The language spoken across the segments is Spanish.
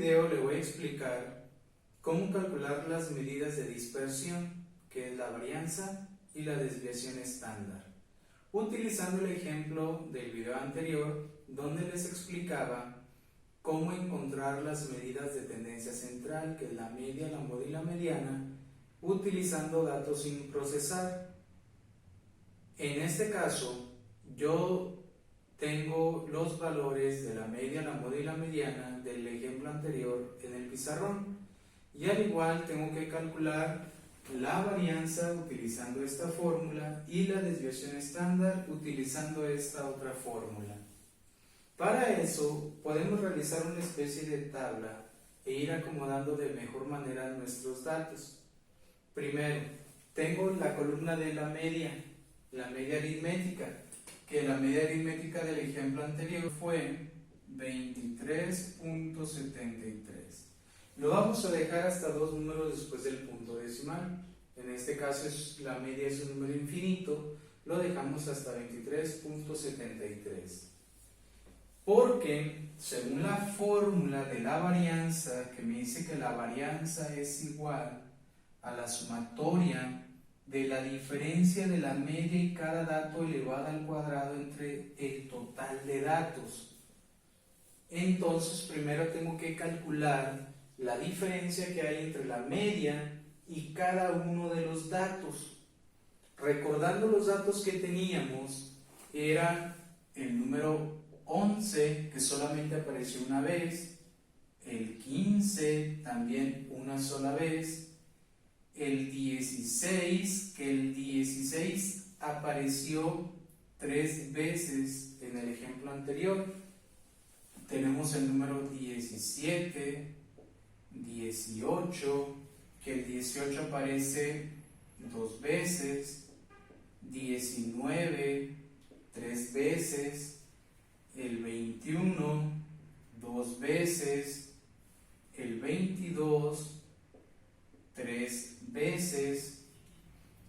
video le voy a explicar cómo calcular las medidas de dispersión, que es la varianza y la desviación estándar, utilizando el ejemplo del video anterior donde les explicaba cómo encontrar las medidas de tendencia central, que es la media, la moda y la mediana, utilizando datos sin procesar. En este caso, yo tengo los valores de la media, la moda y la mediana del ejemplo anterior en el pizarrón, y al igual tengo que calcular la varianza utilizando esta fórmula y la desviación estándar utilizando esta otra fórmula. Para eso podemos realizar una especie de tabla e ir acomodando de mejor manera nuestros datos. Primero, tengo la columna de la media aritmética, que la media aritmética del ejemplo anterior fue 23.73. Lo vamos a dejar hasta dos números después del punto decimal. En este caso la media es un número infinito, lo dejamos hasta 23.73. Porque según la fórmula de la varianza, que me dice que la varianza es igual a la sumatoria de la diferencia de la media y cada dato elevada al cuadrado entre el total de datos. Entonces primero tengo que calcular la diferencia que hay entre la media y cada uno de los datos. Recordando los datos que teníamos, era el número 11, que solamente apareció una vez, el 15 también una sola vez, el 16, que el 16 apareció 3 veces en el ejemplo anterior. Tenemos el número 17, 18, que el 18 aparece 2 veces, 19, 3 veces, el 21, 2 veces, el 22, 3 veces,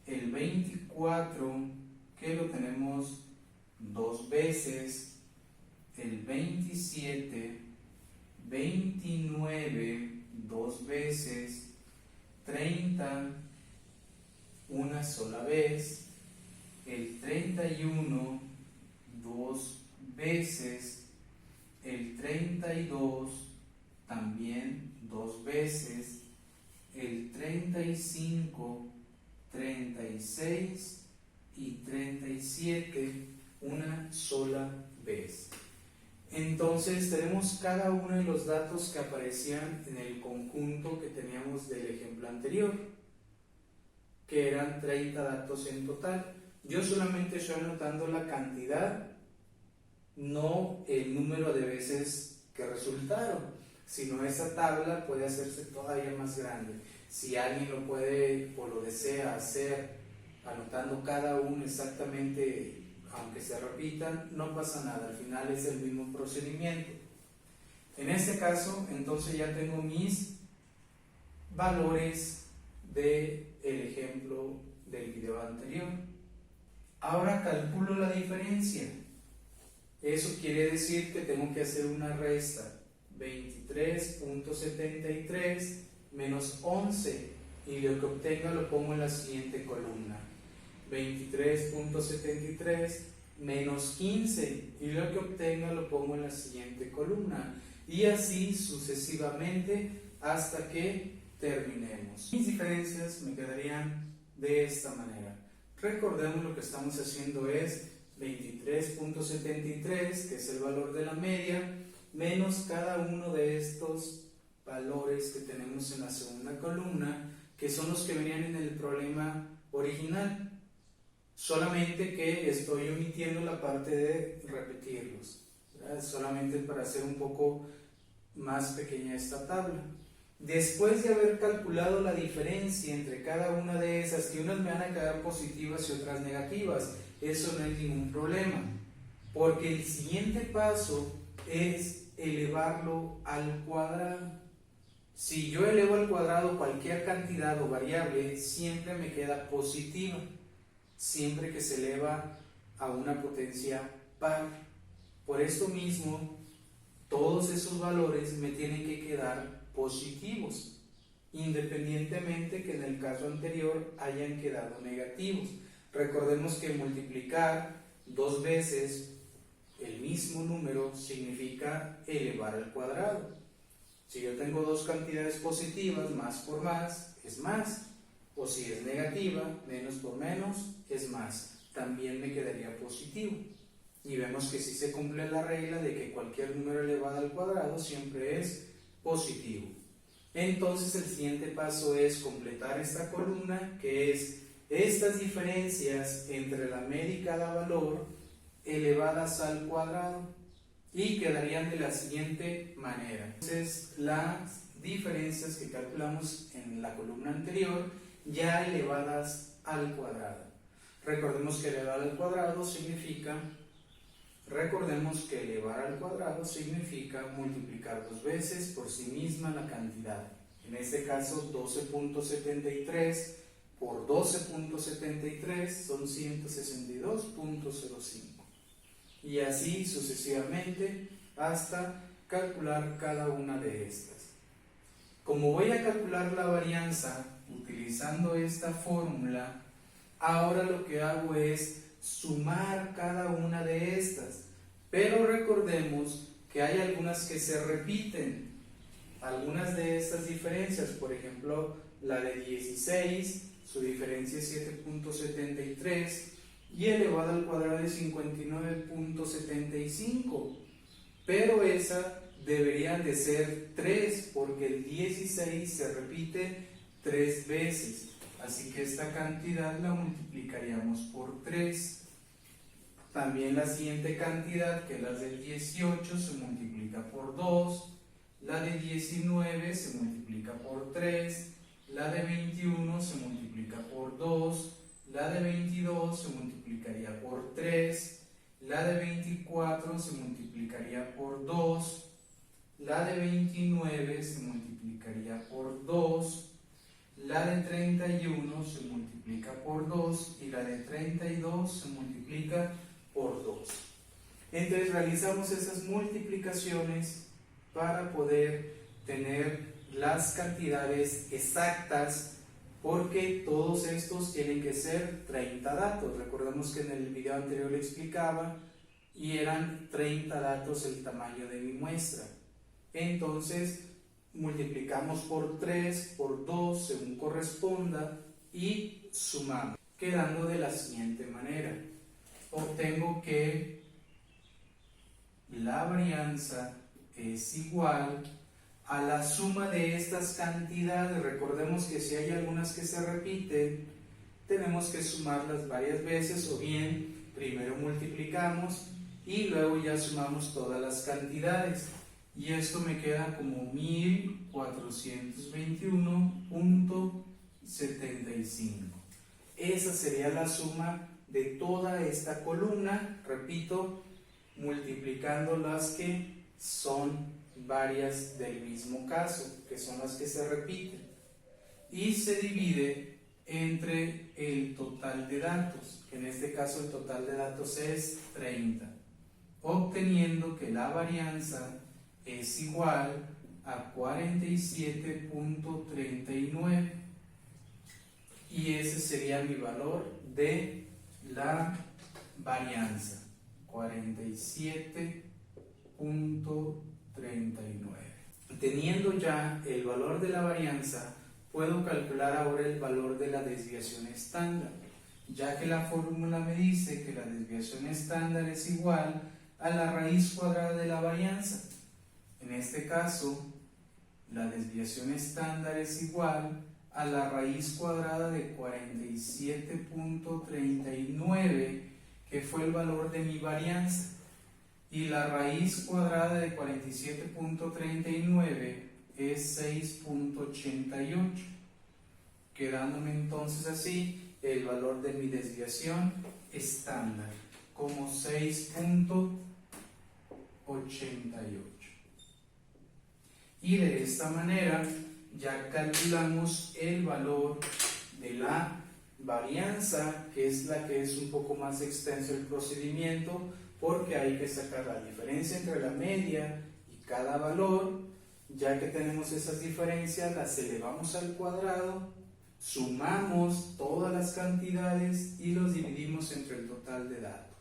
el 24, que lo tenemos 2 veces, el 27, 29, 2 veces, 30, una sola vez, el 31, 2 veces, el 32, también 2 veces, el 35, 36 y 37 una sola vez. Entonces tenemos cada uno de los datos que aparecían en el conjunto que teníamos del ejemplo anterior, que eran 30 datos en total. Yo solamente estoy anotando la cantidad, no el número de veces que resultaron, sino esa tabla puede hacerse todavía más grande. Si alguien lo puede o lo desea hacer anotando cada uno exactamente, aunque se repitan, no pasa nada, al final es el mismo procedimiento. En este caso, entonces ya tengo mis valores del ejemplo del video anterior. Ahora calculo la diferencia. Eso quiere decir que tengo que hacer una resta. 23.73 menos 11, y lo que obtenga lo pongo en la siguiente columna. 23.73 menos 15, y lo que obtenga lo pongo en la siguiente columna, y así sucesivamente hasta que terminemos. Mis diferencias me quedarían de esta manera. Recordemos, lo que estamos haciendo es 23.73, que es el valor de la media, menos cada uno de estos valores que tenemos en la segunda columna, que son los que venían en el problema original, solamente que estoy omitiendo la parte de repetirlos, ¿verdad? Solamente para hacer un poco más pequeña esta tabla. Después de haber calculado la diferencia entre cada una de esas, que unas me van a quedar positivas y otras negativas, eso no es ningún problema, porque el siguiente paso es elevarlo al cuadrado. Si yo elevo al cuadrado cualquier cantidad o variable, siempre me queda positiva, siempre que se eleva a una potencia par. Por esto mismo, todos esos valores me tienen que quedar positivos, independientemente que en el caso anterior hayan quedado negativos. Recordemos que multiplicar dos veces el mismo número significa elevar al cuadrado. Si yo tengo dos cantidades positivas, más por más es más, o si es negativa, menos por menos es más, también me quedaría positivo. Y vemos que sí se cumple la regla de que cualquier número elevado al cuadrado siempre es positivo. Entonces el siguiente paso es completar esta columna, que es estas diferencias entre la media y cada valor elevadas al cuadrado, y quedarían de la siguiente manera. Entonces las diferencias que calculamos en la columna anterior ya elevadas al cuadrado. Recordemos que elevar al cuadrado significa multiplicar dos veces por sí misma la cantidad. En este caso 12.73 por 12.73 son 162.05. Y así sucesivamente hasta calcular cada una de estas. Como voy a calcular la varianza utilizando esta fórmula, ahora lo que hago es sumar cada una de estas. Pero recordemos que hay algunas que se repiten. Algunas de estas diferencias, por ejemplo, la de 16, su diferencia es 7.73 y elevado al cuadrado es 59.75. Pero esa debería de ser 3 porque el 16 se repite 3 veces. Así que esta cantidad la multiplicaríamos por 3. También la siguiente cantidad, que es la del 18, se multiplica por 2. La de 19 se multiplica por 3. La de 21 se multiplica por 2. La de 22 se multiplicaría por 3. La de 24 se multiplicaría por 2. La de 29 se multiplicaría por 2. La de 31 se multiplica por 2 y la de 32 se multiplica por 2. Entonces realizamos esas multiplicaciones para poder tener las cantidades exactas, porque todos estos tienen que ser 30 datos. Recordemos que en el video anterior le explicaba y eran 30 datos el tamaño de mi muestra. Entonces multiplicamos por 3, por 2, según corresponda, y sumamos, quedando de la siguiente manera. Obtengo que la varianza es igual a la suma de estas cantidades. Recordemos que si hay algunas que se repiten, tenemos que sumarlas varias veces, o bien primero multiplicamos y luego ya sumamos todas las cantidades. Y esto me queda como 1421.75. Esa sería la suma de toda esta columna, repito, multiplicando las que son varias del mismo caso, que son las que se repiten, y se divide entre el total de datos. En este caso el total de datos es 30, obteniendo que la varianza es igual a 47.39, y ese sería mi valor de la varianza, 47.39. Teniendo ya el valor de la varianza, puedo calcular ahora el valor de la desviación estándar, ya que la fórmula me dice que la desviación estándar es igual a la raíz cuadrada de la varianza. En este caso, la desviación estándar es igual a la raíz cuadrada de 47.39, que fue el valor de mi varianza, y la raíz cuadrada de 47.39 es 6.88, quedándome entonces así el valor de mi desviación estándar como 6.88. Y de esta manera ya calculamos el valor de la varianza, que es la que es un poco más extenso el procedimiento, porque hay que sacar la diferencia entre la media y cada valor, ya que tenemos esas diferencias, las elevamos al cuadrado, sumamos todas las cantidades y los dividimos entre el total de datos.